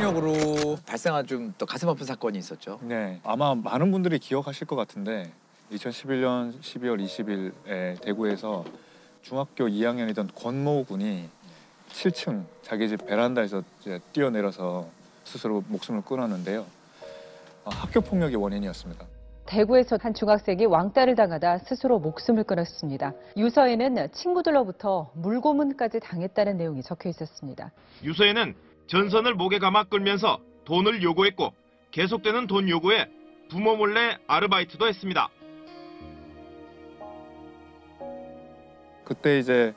학교폭력으로 발생한 좀 또 가슴 아픈 사건이 있었죠. 네, 아마 많은 분들이 기억하실 것 같은데 2011년 12월 20일에 대구에서 중학교 2학년이던 권모 군이 7층 자기 집 베란다에서 이제 뛰어내려서 스스로 목숨을 끊었는데요. 학교 폭력이 원인이었습니다. 대구에서 한 중학생이 왕따를 당하다 스스로 목숨을 끊었습니다. 유서에는 친구들로부터 물고문까지 당했다는 내용이 적혀 있었습니다. 유서에는 전선을 목에 감아 끌면서 돈을 요구했고 계속되는 돈 요구에 부모 몰래 아르바이트도 했습니다. 그때 이제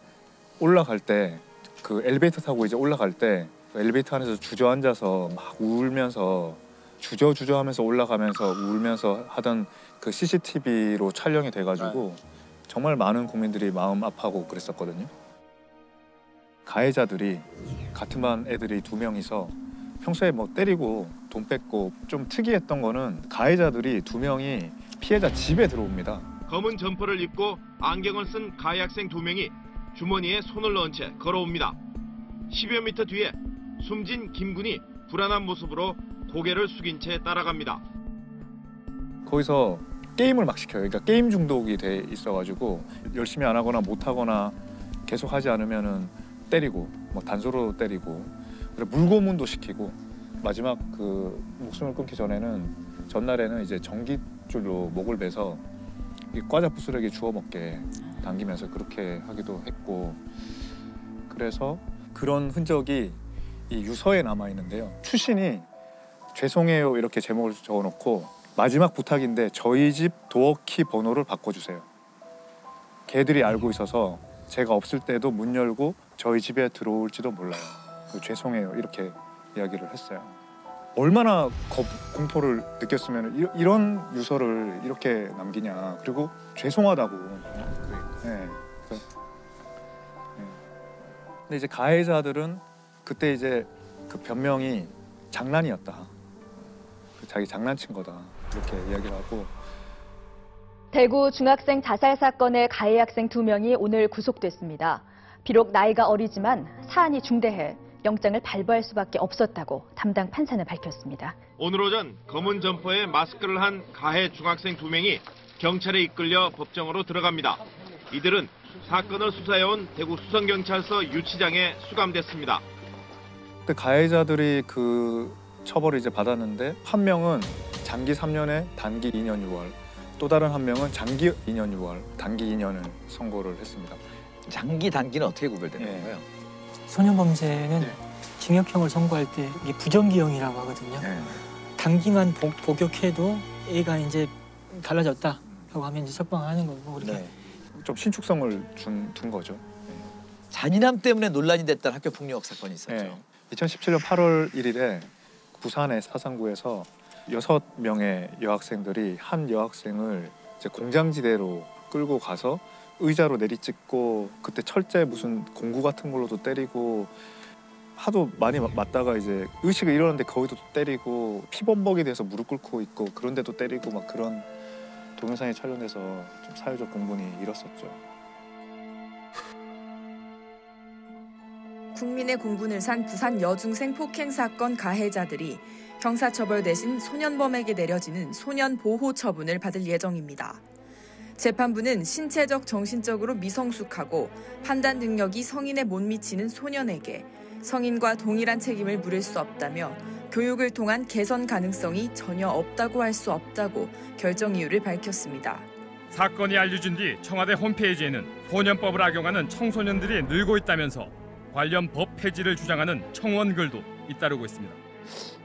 올라갈 때 그 엘리베이터 타고 이제 올라갈 때 엘리베이터 안에서 주저앉아서 막 울면서 주저주저 하면서 올라가면서 울면서 하던 그 CCTV로 촬영이 돼가지고 정말 많은 국민들이 마음 아파하고 그랬었거든요. 가해자들이 같은 반 애들이 2명이서 평소에 뭐 때리고 돈 뺏고 좀 특이했던 거는 가해자들이 2명이 피해자 집에 들어옵니다. 검은 점퍼를 입고 안경을 쓴 가해 학생 2명이 주머니에 손을 넣은 채 걸어옵니다. 10여 미터 뒤에 숨진 김군이 불안한 모습으로 고개를 숙인 채 따라갑니다. 거기서 게임을 막 시켜요. 그러니까 게임 중독이 돼 있어가지고 열심히 안 하거나 못 하거나 계속 하지 않으면은 때리고 뭐 단소로 때리고 그리고 물고문도 시키고 마지막 그 목숨을 끊기 전에는 전날에는 이제 전깃줄로 목을 베서 이 과자 부스러기 주워 먹게 당기면서 그렇게 하기도 했고 그래서 그런 흔적이 이 유서에 남아 있는데요. 추신이 죄송해요 이렇게 제목을 적어놓고 마지막 부탁인데 저희 집 도어키 번호를 바꿔주세요. 걔들이 알고 있어서 제가 없을 때도 문 열고 저희 집에 들어올지도 몰라요. 죄송해요 이렇게 이야기를 했어요. 얼마나 공포를 느꼈으면 이런 유서를 이렇게 남기냐. 그리고 죄송하다고. 네. 근데 이제 가해자들은 그때 이제 그 변명이 장난이었다. 자기 장난친 거다. 이렇게 이야기를 하고. 대구 중학생 자살 사건의 가해 학생 2명이 오늘 구속됐습니다. 비록 나이가 어리지만 사안이 중대해 영장을 발부할 수밖에 없었다고 담당 판사는 밝혔습니다. 오늘 오전 검은 점퍼에 마스크를 한 가해 중학생 2명이 경찰에 이끌려 법정으로 들어갑니다. 이들은 사건을 수사해온 대구 수성경찰서 유치장에 수감됐습니다. 그때 가해자들이 그 처벌을 이제 받았는데 한 명은 장기 3년에 단기 2년 6월, 또 다른 한 명은 장기 2년 6월, 단기 2년을 선고를 했습니다. 장기 단기는 어떻게 구별되는 건가요? 소년범죄는 징역형을 선고할 때 이게 부정기형이라고 하거든요. 단기만 복역해도 애가 이제 달라졌다라고 하면 이제 석방하는 거고 그렇게. 좀 신축성을 둔 거죠. 잔인함 때문에 논란이 됐던 학교 폭력 사건이 있었죠. 2017년 8월 1일에 부산의 사상구에서 6명의 여학생들이 한 여학생을 이제 공장지대로 끌고 가서 의자로 내리찍고 그때 철제 무슨 공구 같은 걸로도 때리고 하도 많이 맞다가 이제 의식을 잃었는데 거기도 때리고 피범벅이 돼서 무릎 꿇고 있고 그런 데도 때리고 막 그런 동영상이 촬영돼서 좀 사회적 공분이 일었었죠. 국민의 공분을 산 부산 여중생 폭행 사건 가해자들이 형사처벌 대신 소년범에게 내려지는 소년보호 처분을 받을 예정입니다. 재판부는 신체적, 정신적으로 미성숙하고 판단 능력이 성인에 못 미치는 소년에게 성인과 동일한 책임을 물을 수 없다며 교육을 통한 개선 가능성이 전혀 없다고 할 수 없다고 결정 이유를 밝혔습니다. 사건이 알려진 뒤 청와대 홈페이지에는 소년법을 악용하는 청소년들이 늘고 있다면서 관련 법 폐지를 주장하는 청원글도 잇따르고 있습니다.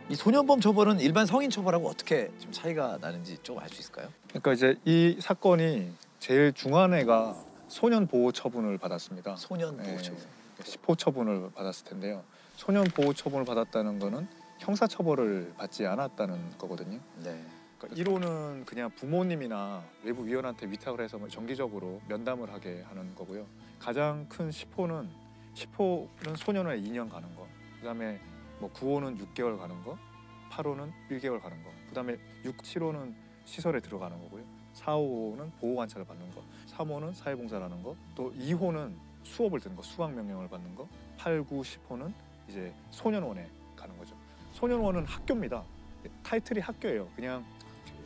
이 소년범 처벌은 일반 성인 처벌하고 어떻게 좀 차이가 나는지 좀 알 수 있을까요? 그러니까 이제 이 사건이 제일 중한 애가 소년 보호 처분을 받았습니다. 소년 보호 처분. 10호 처분을 받았을 텐데요. 소년 보호 처분을 받았다는 거는 형사 처벌을 받지 않았다는 거거든요. 그러니까 이론은 그냥 부모님이나 외부 위원한테 위탁을 해서 정기적으로 면담을 하게 하는 거고요. 가장 큰 10호는 소년원에 2년 가는 거. 그다음에 뭐 9호는 6개월 가는 거, 8호는 1개월 가는 거. 그다음에 6, 7호는 시설에 들어가는 거고요. 4, 5호는 보호 관찰을 받는 거. 3호는 사회봉사를 하는 거. 또 2호는 수업을 듣는 거, 수강 명령을 받는 거. 8, 9, 10호는 이제 소년원에 가는 거죠. 소년원은 학교입니다. 타이틀이 학교예요. 그냥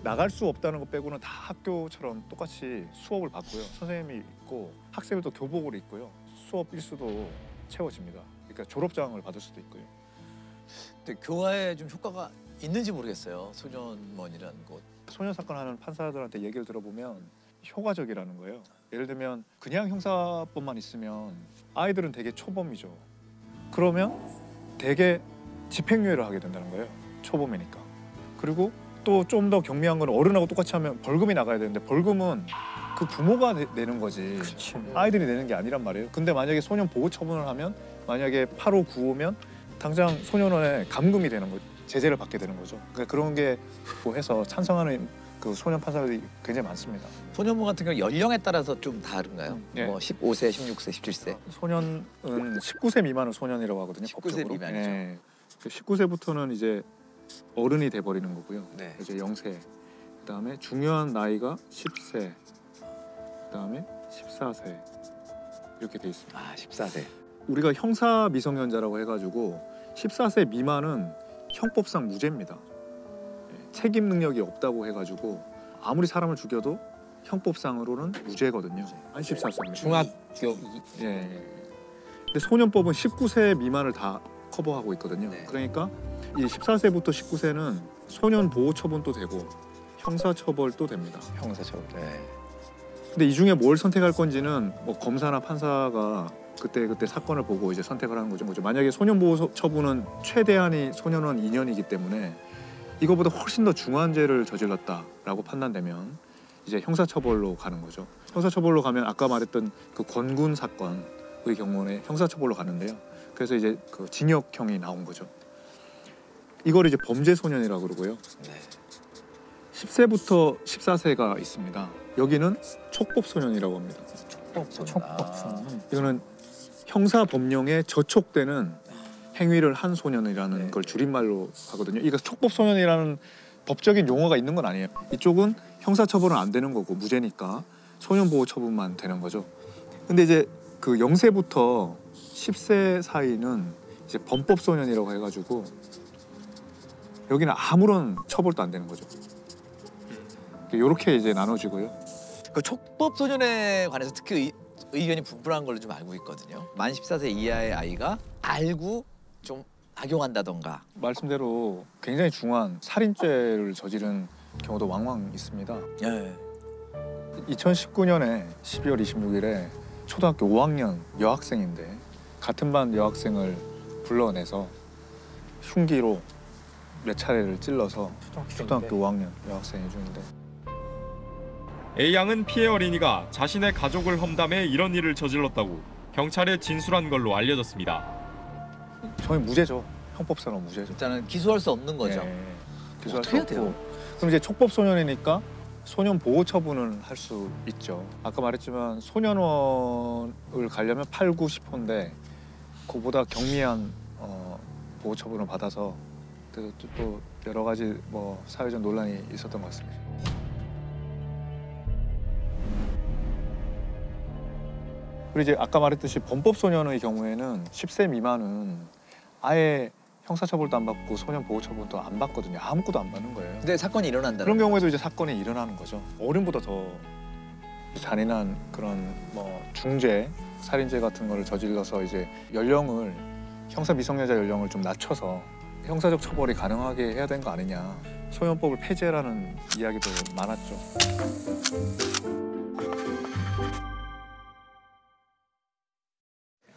나갈 수 없다는 것 빼고는 다 학교처럼 똑같이 수업을 받고요. 선생님이 있고 학생들도 교복을 입고요. 수업 일수도 채워집니다. 그러니까 졸업장을 받을 수도 있고요. 근데 교화에 좀 효과가 있는지 모르겠어요. 소년원이라는 곳. 소년 사건 하는 판사들한테 얘기를 들어보면 효과적이라는 거예요. 예를 들면 그냥 형사법만 있으면 아이들은 되게 초범이죠. 그러면 되게 집행유예를 하게 된다는 거예요. 초범이니까. 그리고 또 좀 더 경미한 건 어른하고 똑같이 하면 벌금이 나가야 되는데 벌금은 그 부모가 내는 거지. 그치. 아이들이 내는 게 아니란 말이에요. 근데 만약에 소년 보호 처분을 하면 만약에 8호 9호면 당장 소년원에 감금이 되는 거죠. 제재를 받게 되는 거죠. 그러니까 그런 게 뭐 해서 찬성하는 그 소년 판사들이 굉장히 많습니다. 소년범 같은 경우 연령에 따라서 좀 다른가요? 네. 뭐 15세, 16세, 17세. 소년은 19세 미만은 소년이라고 하거든요. 19세 법적으로. 미만이죠. 네. 19세부터는 이제 어른이 돼 버리는 거고요. 네. 이제 0세. 그다음에 중요한 나이가 10세. 그다음에 14세. 이렇게 돼 있습니다. 아, 14세. 우리가 형사 미성년자라고 해가지고 14세 미만은 형법상 무죄입니다. 책임 능력이 없다고 해가지고 아무리 사람을 죽여도 형법상으로는 무죄거든요. 한 14세. 중학교 예. 근데 소년법은 19세 미만을 다 커버하고 있거든요. 네. 그러니까 이 14세부터 19세는 소년 보호 처분도 되고 형사 처벌도 됩니다. 형사처벌. 네. 근데 이 중에 뭘 선택할 건지는 뭐 검사나 판사가 그때 사건을 보고 이제 선택을 하는 거죠. 만약에 소년 보호 처분은 최대한이 소년원 2년이기 때문에 이거보다 훨씬 더 중한 죄를 저질렀다라고 판단되면 이제 형사처벌로 가는 거죠. 형사처벌로 가면 아까 말했던 그 권군 사건의 경우에 형사처벌로 가는데요. 그래서 이제 그 징역형이 나온 거죠. 이걸 이제 범죄 소년이라고 그러고요. 네. 10세부터 14세가 있습니다. 여기는 촉법 소년이라고 합니다. 촉법 소년. 이거는 형사 법령에 저촉되는 행위를 한 소년이라는 네. 걸 줄임말로 하거든요. 이거 촉법 소년이라는 법적인 용어가 있는 건 아니에요. 이쪽은 형사 처벌은 안 되는 거고 무죄니까 소년 보호 처분만 되는 거죠. 근데 이제 그 0세부터 10세 사이는 이제 범법 소년이라고 해가지고 여기는 아무런 처벌도 안 되는 거죠. 이렇게 이제 나눠지고요. 그 촉법 소년에 관해서 특히 의견이 분분한 걸로 좀 알고 있거든요. 만 14세 이하의 아이가 알고 좀 악용한다던가. 말씀대로 굉장히 중한 살인죄를 저지른 경우도 왕왕 있습니다. 예. 2019년에 12월 26일에 초등학교 5학년 여학생인데 같은 반 여학생을 불러내서 흉기로 몇 차례를 찔러서 초등학교 5학년 여학생이 중인데 A양은 피해 어린이가 자신의 가족을 험담해 이런 일을 저질렀다고 경찰에 진술한 걸로 알려졌습니다. 저희 무죄죠. 형법상은 무죄죠. 일단은 기소할 수 없는 거죠. 네, 기소할 어떻게 수 해야 없고. 그럼 이제 촉법 소년이니까 소년 보호 처분을 할 수 있죠. 아까 말했지만 소년원을 가려면 8, 9, 10호인데 그보다 경미한 보호 처분을 받아서 또 여러 가지 뭐 사회적 논란이 있었던 것 같습니다. 그리고 이제 아까 말했듯이 범법 소년의 경우에는 10세 미만은 아예 형사처벌도 안 받고 소년 보호 처분도 안 받거든요. 아무것도 안 받는 거예요. 근데 사건이 일어난다는 그런 경우에도 이제 사건이 일어나는 거죠. 어른보다 더 잔인한 그런 뭐 중죄, 살인죄 같은 거를 저질러서 이제 연령을 형사 미성년자 연령을 좀 낮춰서 형사적 처벌이 가능하게 해야 되는 거 아니냐. 소년법을 폐지라는 이야기도 많았죠.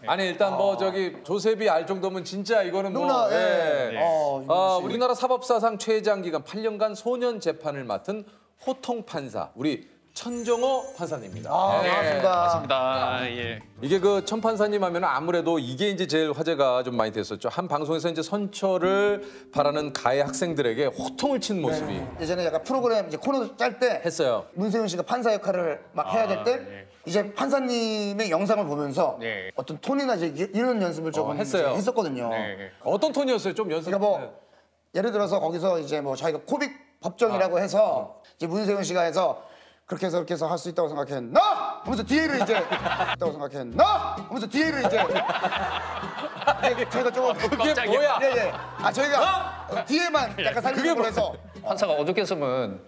아니 일단 뭐 저기 조셉이 알 정도면 진짜 이거는 뭐 누나, 예. 우리나라 사법사상 최장 기간 8년간 소년 재판을 맡은 호통 판사 우리 천정호 판사님입니다. 반갑습니다. 예. 이게 그 천 판사님 하면 아무래도 이게 이제 제일 화제가 좀 많이 됐었죠. 한 방송에서 이제 선처를 바라는 가해 학생들에게 호통을 친 모습이 예전에 약간 프로그램 이제 코너 짤 때 했어요. 문세윤 씨가 판사 역할을 막 해야 될 때 이제 판사님의 영상을 보면서 네. 어떤 톤이나 이제 이런 연습을 조금 했어요. 이제 했었거든요. 네. 어떤 톤이었어요? 좀 연습. 그러니까 뭐 예를 들어서 거기서 이제 뭐 자기가 코빅 법정이라고 해서 이제 문세윤 씨가 해서 그렇게 해서 할 수 있다고 생각했나? 하면서 뒤에를 이제 있다고 생각했나? 하면서 뒤에를 이제 저희가 조금 그게 뭐야? 예. 아 저희가 뒤에만 약간 살리는 걸 해서 판사가 오죽했으면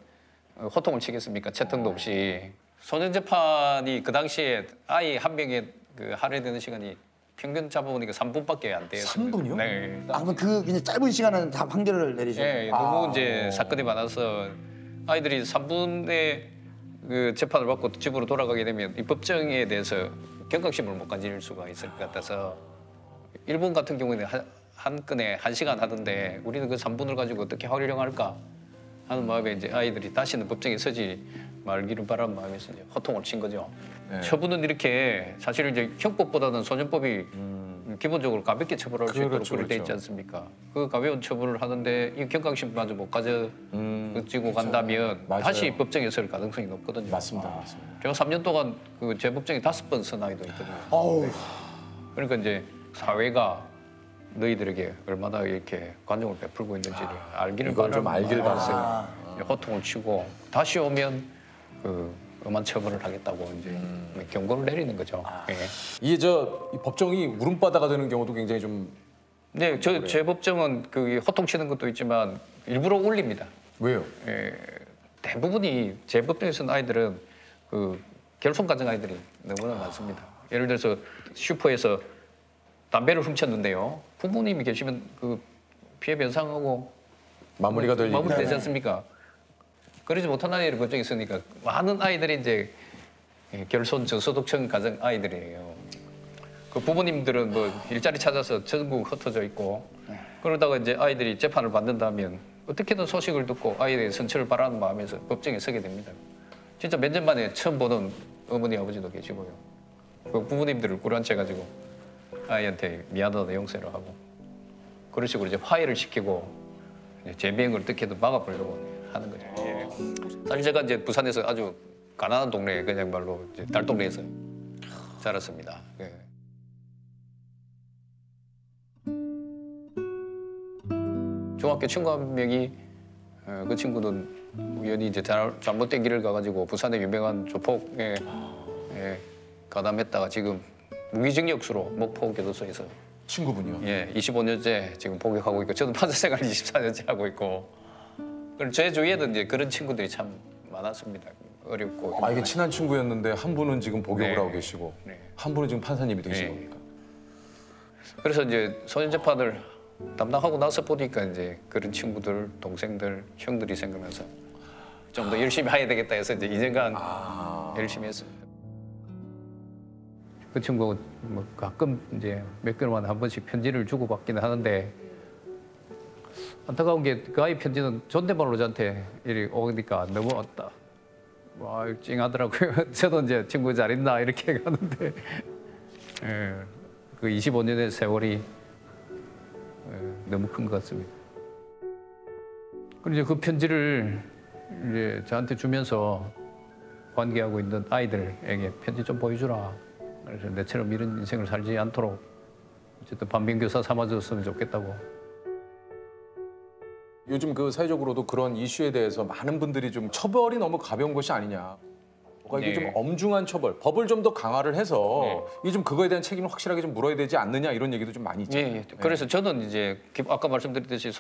호통을 치겠습니까? 채통도 없이. 소년 재판이 그 당시에 아이 한 명에 그 할애되는 시간이 평균 잡아보니까 3분밖에 안 돼요. 3분이요? 네. 그러면 그 그냥 짧은 시간에 다 판결을 내리죠. 네, 너무 이제 사건이 많아서 아이들이 3분의 그 재판을 받고 집으로 돌아가게 되면 이 법정에 대해서 경각심을 못 가질 수가 있을 것 같아서 일본 같은 경우에는 한 건에 1시간 하던데 우리는 그 3분을 가지고 어떻게 활용할까 하는 마음에 이제 아이들이 다시는 법정에 서지 말기를 바라는 마음에서 이제 호통을 친 거죠. 네. 처분은 이렇게 사실 이제 형법보다는 소년법이 기본적으로 가볍게 처벌할 수 있도록 그렇죠, 그렇게 돼 있지 그렇죠. 않습니까? 그 가벼운 처분을 하는데 이 경각심마저 못 가지고 간다면 맞아요. 다시 법정에 설 가능성이 높거든요. 맞습니다, 맞습니다. 제가 3년 동안 그 제 법정에 5번 선 아이도 있거든요. 어우. 그러니까 이제 사회가 너희들에게 얼마나 이렇게 관용을 베풀고 있는지를 알기를 이걸 좀 바라는 알길 마음에서 바랐어요. 호통을 치고 다시 오면 그 엄한 처벌을 하겠다고 이제 경고를 내리는 거죠. 예. 이게 이 법정이 울음바다가 되는 경우도 굉장히 좀 네, 제 법정은 그 호통 치는 것도 있지만 일부러 올립니다. 왜요? 예, 대부분이 제 법정에서는 아이들은 그 결손 가정 아이들이 너무나 많습니다. 예를 들어서 슈퍼에서 담배를 훔쳤는데요. 부모님이 계시면 그 피해 변상하고 마무리가 될 일이 되지 않습니까? 그러지 못한 아이를 법정에 있으니까 많은 아이들이 이제 결손 저소득층 가정 아이들이에요. 그 부모님들은 뭐 일자리 찾아서 전국 흩어져 있고 그러다가 이제 아이들이 재판을 받는다면 어떻게든 소식을 듣고 아이의 선처를 바라는 마음에서 법정에 서게 됩니다. 진짜 몇 년 만에 처음 보는 어머니 아버지도 계시고요. 그 부모님들을 꾸려앉혀 가지고 아이한테 미안하다 용서를 하고 그런 식으로 이제 화해를 시키고 이제 재미행을 어떻게든 막아보려고 하는 거죠. 예. 사실 제가 이제 부산에서 아주 가난한 동네에 그냥 말로 이제 달동네에서 자랐습니다. 예. 중학교 친구 한 명이 그 친구는 우연히 이제 잘못된 길을 가가지고 부산의 유명한 조폭에 가담했다가 지금 무기징역수로 목포교도소에서 친구분이요? 예, 25년째 지금 복역하고 있고 저도 판사 생활 24년째 하고 있고 그리고 제 주위에는 이제 그런 친구들이 참 많았습니다. 어렵고 아 이게 친한 친구였는데 한 분은 지금 복역을 네. 하고 계시고 네. 한 분은 지금 판사님이 되신 네. 겁니까? 그래서 이제 소년 재판을 담당하고 나서 보니까 이제 그런 친구들, 동생들, 형들이 생기면서 좀 더 열심히 해야 되겠다 해서 이제 2년간 열심히 했습니다. 그 친구 뭐 가끔 이제 몇 개월 만에 한 번씩 편지를 주고받기는 하는데 안타까운 게 그 아이 편지는 존댓말로 저한테 이리 오니까 너무 왔다. 와, 찡하더라고요. 저도 이제 친구 잘 있나 이렇게 가는데 예, 그 25년의 세월이 너무 큰 것 같습니다. 그리고 이제 그 편지를 이제 저한테 주면서 관계하고 있는 아이들에게 편지 좀 보여주라. 그래서 내처럼 이런 인생을 살지 않도록 어쨌든 반면교사 삼아줬으면 좋겠다고. 요즘 그 사회적으로도 그런 이슈에 대해서 많은 분들이 좀 처벌이 너무 가벼운 것이 아니냐. 뭔가 이게 네. 좀 엄중한 처벌, 법을 좀 더 강화를 해서 네. 이게 좀 그거에 대한 책임을 확실하게 좀 물어야 되지 않느냐 이런 얘기도 좀 많이 있잖아요. 예, 그래서 저는 이제 아까 말씀드렸듯이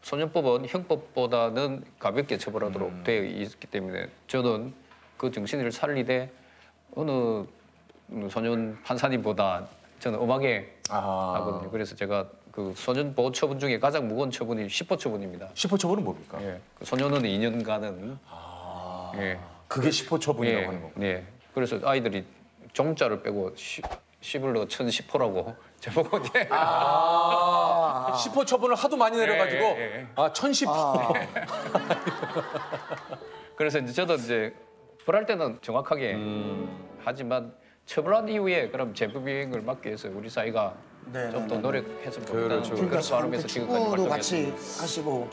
소년법은 형법보다는 가볍게 처벌하도록 되어 있기 때문에 저는 그 정신을 살리되 어느 소년 판사님보다 저는 엄하게 하거든요. 그래서 제가 그 소년 보호 처분 중에 가장 무거운 처분이 10호 처분입니다. 10호 처분은 뭡니까? 예, 그 소년은 2년간은 예, 그게 10호 처분이라고 예, 하는 거고. 예. 그래서 아이들이 종자를 빼고 10을 넣어 1010호라고 저보고 이제 10호 처분을 하도 많이 내려가지고 예. 1010호. 그래서 이제 저도 이제 벌할 때는 정확하게 하지만 처벌한 이후에 그럼 재범행을 막기 위해서 우리 사회가 네, 좀 더 네, 네. 노력했으면 좋겠다는 그렇죠. 그런 그러니까 바람에서 지금까지 축구도 같이 활동했습니다. 하시고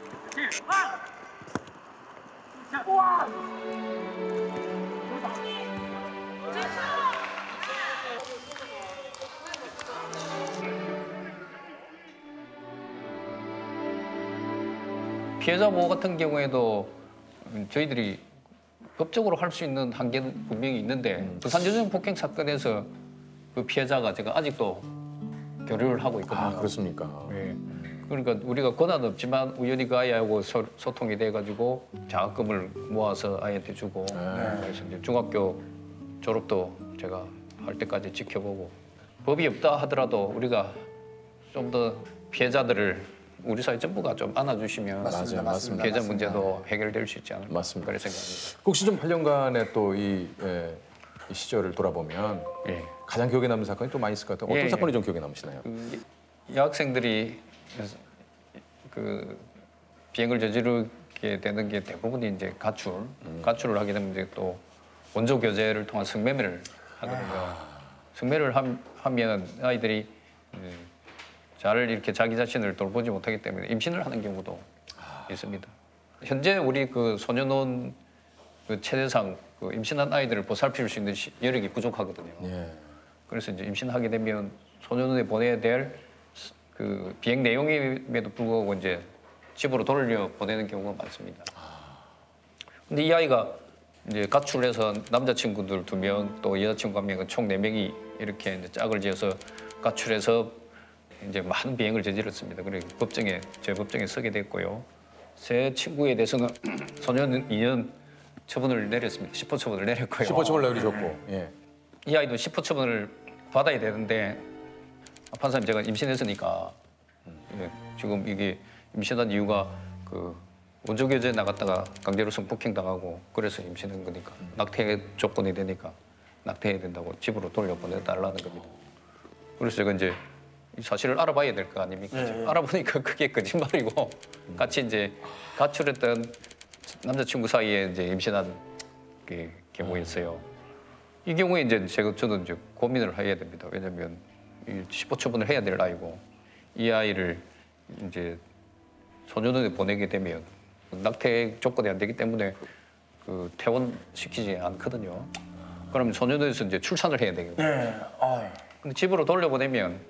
피해자 보호 같은 경우에도 저희들이 법적으로 할 수 있는 한계는 분명히 있는데 부산 여중 폭행 사건에서 그 피해자가 제가 아직도 교류를 하고 있거든요. 그렇습니까? 예. 그러니까 우리가 권한 없지만 우연히 그 아이하고 소통이 돼가지고 장학금을 모아서 아이한테 주고 그래서 이제 중학교 졸업도 제가 할 때까지 지켜보고 법이 없다 하더라도 우리가 좀 더 피해자들을 우리 사회 전부가 좀 안아주시면 맞습니다. 피해자 문제도 해결될 수 있지 않을까 맞습니다. 그런 생각입니다. 혹시 좀 8년간의 또 이 시절을 돌아보면 가장 기억에 남는 사건이 또 많이 있을 것 같아요. 어떤 사건이 좀 기억에 남으시나요? 여학생들이 그 비행을 저지르게 되는 게 대부분이 이제 가출을 하게 되면 이제 또 원조 교제를 통한 성매매를 하거든요. 성매매를 하면 아이들이 잘 이렇게 자기 자신을 돌보지 못하기 때문에 임신을 하는 경우도 있습니다. 현재 우리 그 소년원 그 최대상 그 임신한 아이들을 보살필 수 있는 여력이 부족하거든요. 그래서 이제 임신하게 되면 소년원에 보내야 될 그 비행 내용임에도 불구하고 이제 집으로 돌려 보내는 경우가 많습니다. 근데 이 아이가 이제 가출해서 남자친구들 2명 또 여자친구 1명 총 4명이 이렇게 이제 짝을 지어서 가출해서 이제 많은 비행을 저질렀습니다. 그리고 재법정에 서게 됐고요. 제 친구에 대해서는 소년 2년 처분을 내렸습니다. 10호 처분을 내렸고요. 10호 처분을 내리셨고. 이 아이도 10호 처분을 받아야 되는데 판사님 제가 임신했으니까 지금 이게 임신한 이유가 그 원조 교제에 나갔다가 강제로 성폭행 당하고 그래서 임신한 거니까 낙태 조건이 되니까 낙태해야 된다고 집으로 돌려보내달라는 겁니다. 그래서 제가 이제 이 사실을 알아봐야 될 거 아닙니까? 알아보니까 그게 거짓말이고 같이 이제 가출했던 남자친구 사이에 이제 임신한 게 경우였어요. 이 경우에 이제 저는 이제 고민을 해야 됩니다. 왜냐하면 이 10호 처분을 해야 될 아이고 이 아이를 이제 소년원에 보내게 되면 낙태 조건이 안 되기 때문에 그 퇴원시키지 않거든요. 그러면 소년원에서 이제 출산을 해야 되거든요. 근데 집으로 돌려보내면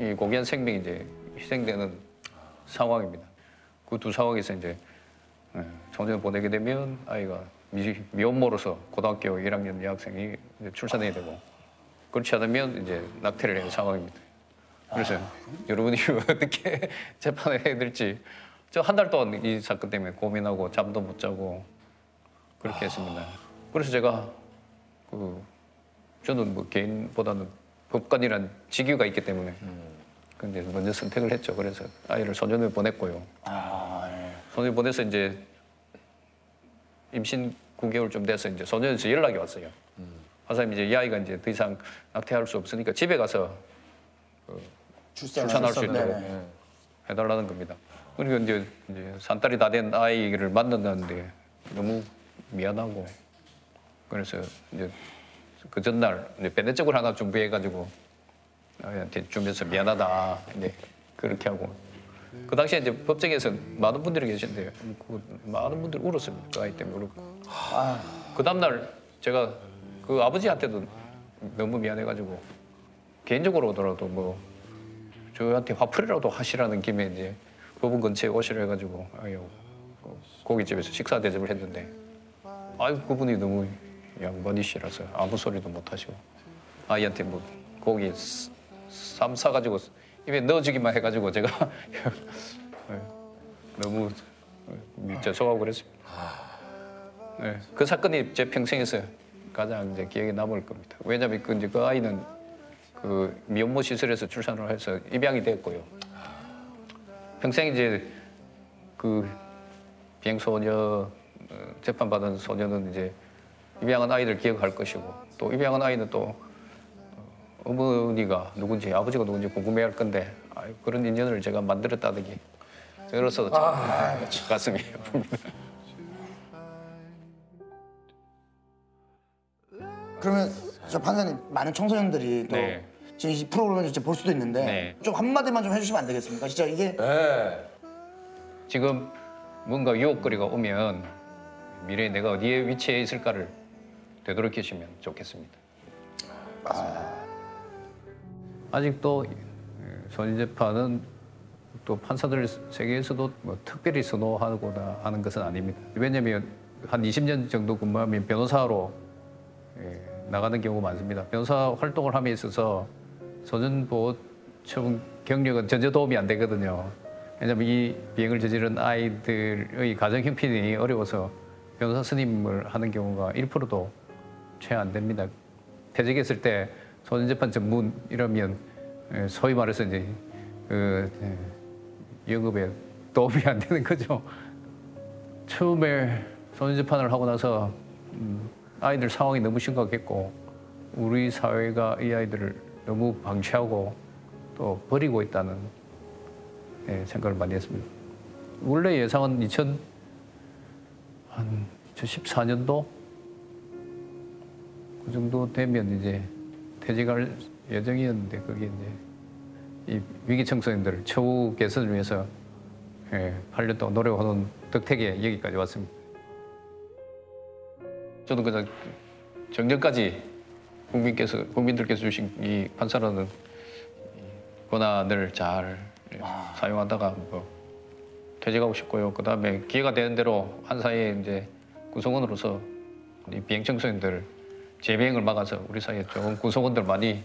이 고귀한 생명이 이제 희생되는 상황입니다. 그 두 상황에서 이제 소년원 보내게 되면 아이가 미혼모로서 고등학교 1학년 여학생이 이제 출산해야 되고 그렇지 않으면 이제 낙태를 해야 하는 상황입니다. 그래서 여러분이 어떻게 재판을 해야 될지 저 한 달 동안 이 사건 때문에 고민하고 잠도 못 자고 그렇게 했습니다. 그래서 제가 저는 뭐 개인보다는 법관이란 직위가 있기 때문에 근데 먼저 선택을 했죠. 그래서 아이를 소년원에 보냈고요. 소년원에 보내서 이제 임신 9개월 좀 돼서 이제 소년원에서 연락이 왔어요. 판사님 이제 이 아이가 이제 더 이상 낙태할 수 없으니까 집에 가서 출산할 수 있도록 해달라는 겁니다. 그리고 이제 산딸이 다 된 아이를 만났는데 너무 미안하고 그래서 이제 그 전날 이제 배내적을 하나 준비해가지고 아이한테 주면서 미안하다 이제 그렇게 하고 그 당시에 이제 법정에서 많은 분들이 계신데요. 많은 분들이 울었습니다. 그 아이 때문에 울었고 그 다음날 제가 그 아버지한테도 너무 미안해가지고 개인적으로 오더라도 뭐 저한테 화풀이라도 하시라는 김에 이제 법원 근처에 오시라 해가지고 아유 고깃집에서 식사 대접을 했는데 아유 그분이 너무 양반이시라서 아무 소리도 못 하시고 아이한테 뭐 고기 쌈 싸가지고 입에 넣어주기만 해가지고 제가 너무 죄송하고 그랬습니다. 네, 그 사건이 제 평생에서 가장 이제 기억에 남을 겁니다. 왜냐하면 그 아이는 그 미혼모 시설에서 출산을 해서 입양이 됐고요. 평생 이제 그 비행소녀 재판받은 소녀는 이제 입양한 아이들 기억할 것이고 또 입양한 아이는 또 어머니가 누군지 아버지가 누군지 궁금해할 건데 그런 인연을 제가 만들었다는 게 저로서 가슴이 아픕니다. 그러면 저 판사님 많은 청소년들이 또 지금 이 프로그램을 볼 수도 있는데 좀 한마디만 좀 해주시면 안 되겠습니까? 진짜 이게 지금 뭔가 유혹거리가 오면 미래에 내가 어디에 위치해 있을까를 되돌이키시면 좋겠습니다. 아직도 소년재판은 또 판사들 세계에서도 뭐 특별히 선호하거나 하는 것은 아닙니다. 왜냐하면 한 20년 정도 근무하면 변호사로 나가는 경우가 많습니다. 변호사 활동을 함에 있어서 소년보호 처분 경력은 전혀 도움이 안 되거든요. 왜냐하면 이 비행을 저지른 아이들의 가정 형편이 어려워서 변호사 선임을 하는 경우가 1%도 채 안 됩니다. 퇴직했을 때 소년재판 전문 이러면 소위 말해서 이제 영업에 도움이 안 되는 거죠. 처음에 소년재판을 하고 나서 아이들 상황이 너무 심각했고 우리 사회가 이 아이들을 너무 방치하고 또 버리고 있다는 생각을 많이 했습니다. 원래 예상은 2014년도 그 정도 되면 이제 퇴직할 예정이었는데 그게 이제 이 위기 청소년들 처우 개선을 위해서 8년 동안 노력하는 덕택에 여기까지 왔습니다. 저는 그냥 정년까지 국민들께서 주신 이 판사라는 권한을 잘 사용하다가 퇴직하고 싶고요. 그 다음에 기회가 되는 대로 한사회 이제 구성원으로서 이 비행 청소년들 재비행을 막아서 우리 사회에 좋은 구성원들 많이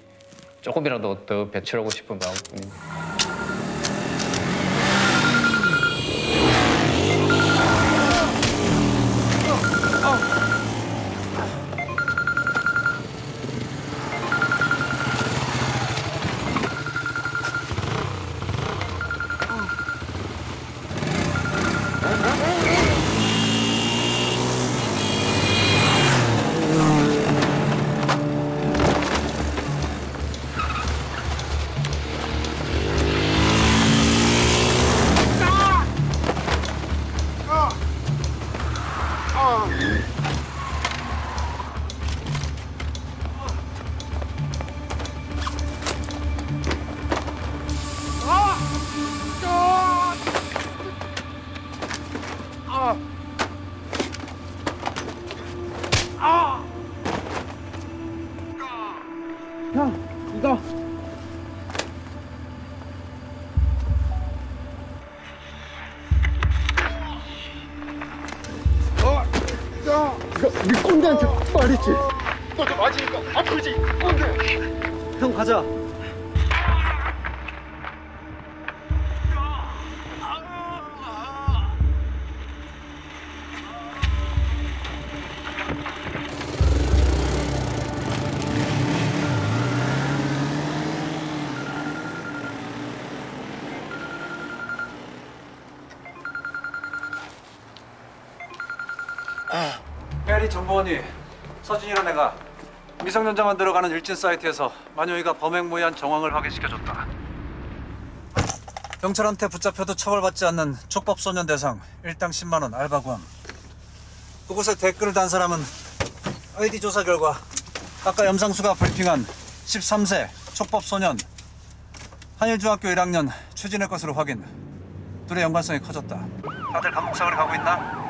조금이라도 더 배출하고 싶은 마음입니다. 네 꼰대한테 말했지. 너도 맞으니까 아프지, 꼰대. 형 가자. 해리 정보원이 서진이란 애가 미성년자만 들어가는 일진 사이트에서 만효이가 범행 무의한 정황을 확인시켜줬다. 경찰한테 붙잡혀도 처벌받지 않는 촉법소년 대상 일당 10만 원 알바 구함. 그곳에 댓글을 단 사람은 아이디 조사 결과 아까 염상수가 브리핑한 13세 촉법소년 한일중학교 1학년 최진의 것으로 확인. 둘의 연관성이 커졌다. 다들 감옥 생활에 가고 있나?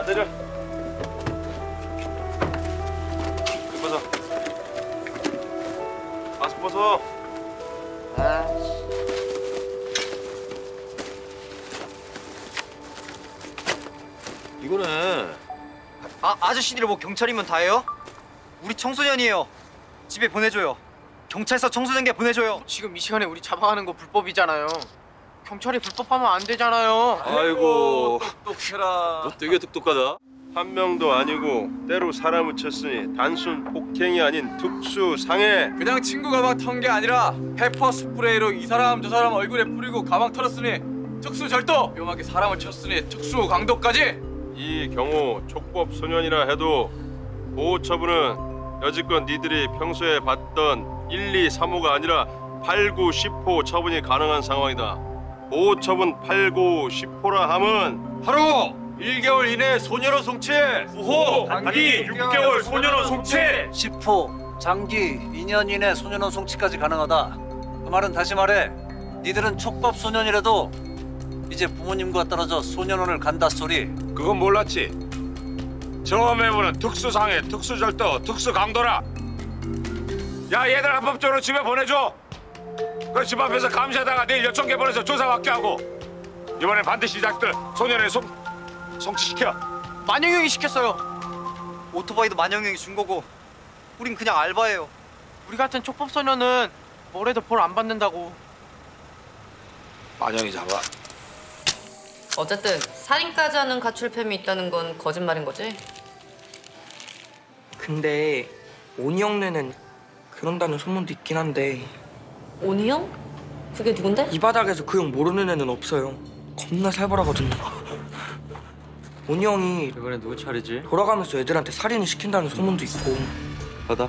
내려. 벗어. 마스크 벗어. 이거는 아저씨들이 뭐 경찰이면 다예요? 우리 청소년이에요. 집에 보내줘요. 경찰서 청소년계 보내줘요. 지금 이 시간에 우리 잡아가는 거 불법이잖아요. 경찰이 불법하면 안 되잖아요. 아이고 똑똑해라. 너 되게 똑똑하다. 한 명도 아니고 때로 사람을 쳤으니 단순 폭행이 아닌 특수 상해. 그냥 친구 가방 턴 게 아니라 페퍼 스프레이로 이 사람 저 사람 얼굴에 뿌리고 가방 털었으니 특수 절도. 위험하게 사람을 쳤으니 특수 강도까지. 이 경우 촉법 소년이라 해도 보호 처분은 여지껏 니들이 평소에 봤던 1, 2, 3호가 아니라 8, 9, 10호 처분이 가능한 상황이다. 보호 처분 8, 9, 10호라 함은 하루 1개월 이내 소년원 송치. 9호 단기 6개월 소년원 송치. 10호 장기 2년 이내 소년원 송치까지 가능하다. 그 말은 다시 말해 니들은 촉법 소년이라도 이제 부모님과 떨어져 소년원을 간다 소리. 그건 몰랐지. 처음에 보는 특수상해, 특수절도, 특수강도라. 야, 얘들 합법적으로 집에 보내줘. 그 집 앞에서 감시하다가 내일 요청계 보내서 조사받게 하고. 이번엔 반드시 이 자식들 소년에 송치시켜. 만영 형이 시켰어요. 오토바이도 만영 형이 준 거고 우린 그냥 알바예요. 우리 같은 촉법 소년은 뭐래도 벌 안 받는다고. 만영이 잡아. 어쨌든 살인까지 하는 가출팸이 있다는 건 거짓말인 거지? 근데 오니 형네는 그런다는 소문도 있긴 한데. 오니 형? 그게 누군데? 이 바닥에서 그 형 모르는 애는 없어요. 겁나 살벌하거든요. 오니 형이 이번엔 누구 차례지? 돌아가면서 애들한테 살인을 시킨다는 소문도 있고. 바다?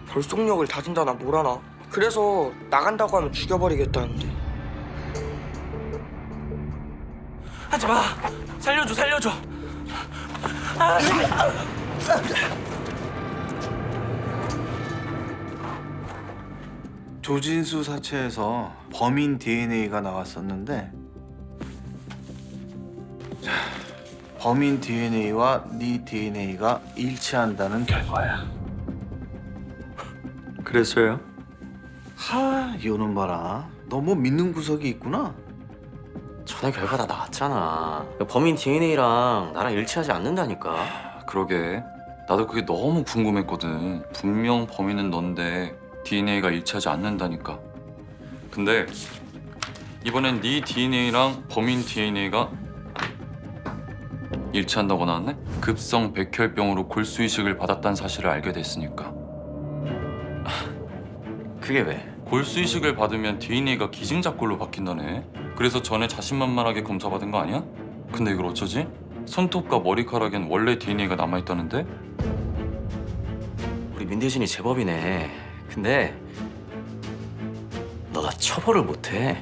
벌속력을 다진다나 뭐라나. 그래서 나간다고 하면 죽여버리겠다는데. 하지마! 살려줘 살려줘! 조진수 사체에서 범인 DNA가 나왔었는데 범인 DNA와 네 DNA가 일치한다는 결과야. 그랬어요? 이거는 봐라. 너무 믿는 구석이 있구나. 전에 결과 다 나왔잖아. 범인 DNA랑 나랑 일치하지 않는다니까. 그러게. 나도 그게 너무 궁금했거든. 분명 범인은 넌데 DNA가 일치하지 않는다니까. 근데 이번엔 네 DNA랑 범인 DNA가 일치한다고 나왔네? 급성 백혈병으로 골수이식을 받았다는 사실을 알게 됐으니까. 그게 왜? 골수이식을 받으면 DNA가 기증작골로 바뀐다네. 그래서 전에 자신만만하게 검사받은 거 아니야? 근데 이걸 어쩌지? 손톱과 머리카락엔 원래 DNA가 남아있다는데? 우리 민대진이 제법이네. 근데 너 나 처벌을 못해.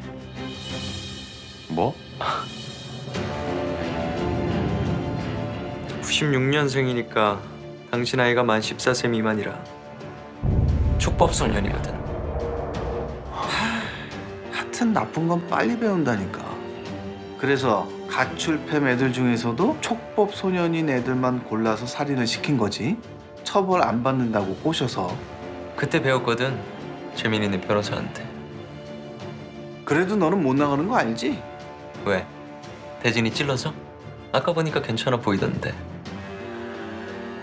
뭐? 96년생이니까 당신 아이가 만 14세 미만이라 촉법소년이거든. 하여튼 나쁜 건 빨리 배운다니까. 그래서 가출팸 애들 중에서도 촉법 소년인 애들만 골라서 살인을 시킨 거지. 처벌 안 받는다고 꼬셔서. 그때 배웠거든. 재민이네 변호사한테. 그래도 너는 못 나가는 거 알지? 왜? 대진이 찔러서? 아까 보니까 괜찮아 보이던데.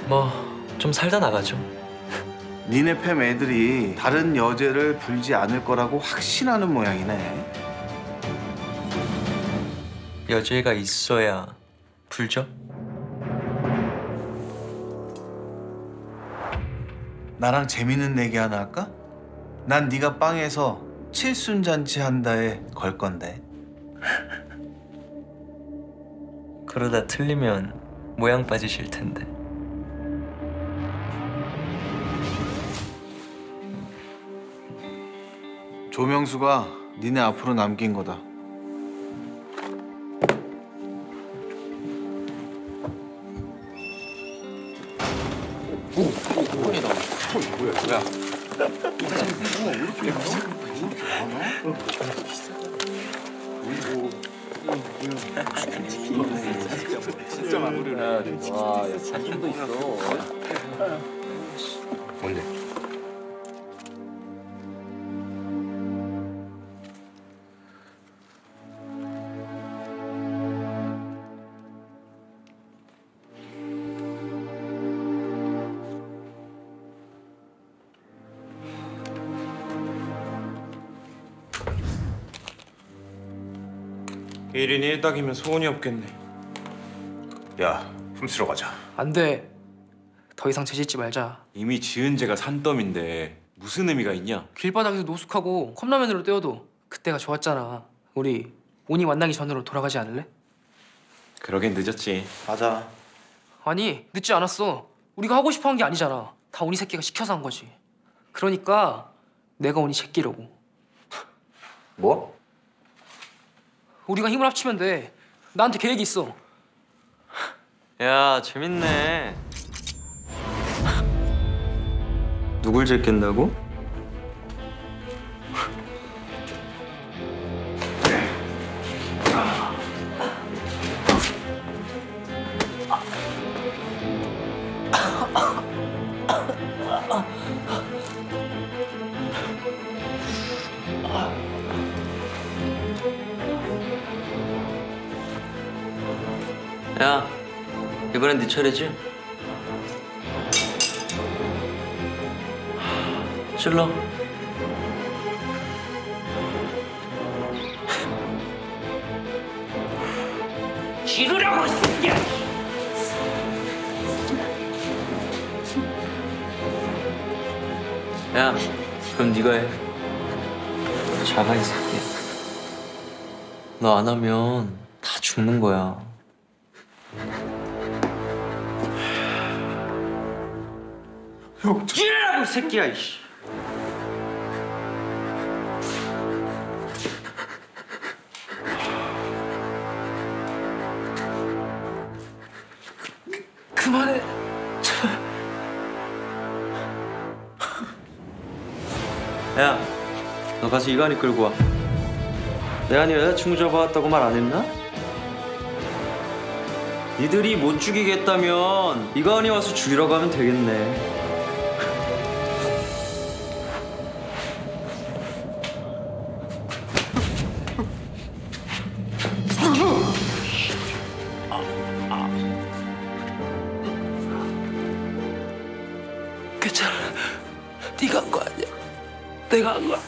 뭐 좀 살다 나가죠. 니네 팸 애들이 다른 여죄를 불지 않을 거라고 확신하는 모양이네. 여죄가 있어야 불죠? 나랑 재밌는 얘기 하나 할까? 난 네가 빵에서 칠순잔치 한다에 걸 건데. 그러다 틀리면 모양 빠지실 텐데. 조명수가 니네 앞으로 남긴 거다. 폰이다. 뭐야? 진짜 마무리를. 와, 사진도 있어. 뭔데? 일인이 1닭이면 소원이 없겠네. 야, 훔치러 가자. 안 돼. 더 이상 죄짓지 말자. 이미 지은 죄가 산더미인데 무슨 의미가 있냐? 길바닥에서 노숙하고 컵라면으로 때워도 그때가 좋았잖아. 우리 오니 만나기 전으로 돌아가지 않을래? 그러긴 늦었지. 맞아. 아니, 늦지 않았어. 우리가 하고 싶어 한 게 아니잖아. 다 오니 새끼가 시켜서 한 거지. 그러니까 내가 오니 새끼라고. 뭐? 우리가 힘을 합치면 돼. 나한테 계획이 있어. 야, 재밌네. 누굴 제낀다고? 야, 이번엔 네 차례지? 찔러. 지르라고, 이 새끼야! 야, 그럼 네가 해. 자가 이 새끼야. 너 안 하면 다 죽는 거야. 지르라고, 이 새끼야, 이씨! 그만해. 야, 너 가서 이간이 끌고 와. 내가 네 여자친구 잡아왔다고 말 안 했나? 니들이 못 죽이겠다면 이간이 와서 죽이라고 하면 되겠네. 괜찮아. 네가 한 거 아니야. 내가 한 거야.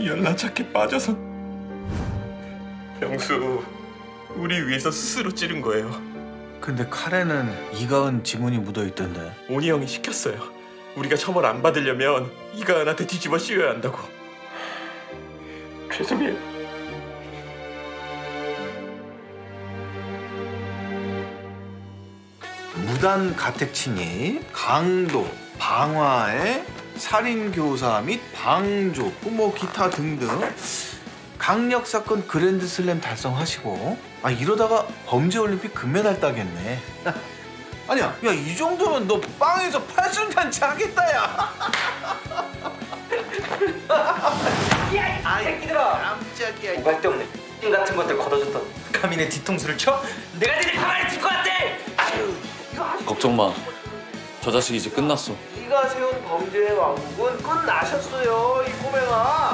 연락착해 빠져서 병수 우리 위해서 스스로 찌른 거예요. 근데 칼에는 이가은 지문이 묻어있던데. 오니 형이 시켰어요. 우리가 처벌 안 받으려면 이가은한테 뒤집어 씌워야 한다고. 죄송해요. 무단 가택 침입, 강도, 방화해, 살인 교사 및 방조, 뭐 기타 등등 강력 사건 그랜드슬램 달성하시고 이러다가 범죄올림픽 금메달 따겠네. 아니야, 야 이 정도면 너 빵에서 팔순잔치 하겠다 야. 야, 이 새끼들아! 깜짝이야. 오갈 데 없네. 띵 같은 것들 걷어줬던 감히 내 뒤통수를 쳐? 내가 너네 가만히 둘 것 같아! 아유, 이거 아주... 걱정 마. 저 자식 이제 끝났어. 네가 세운 범죄의 왕국은 끝나셨어요, 이 꼬맹아.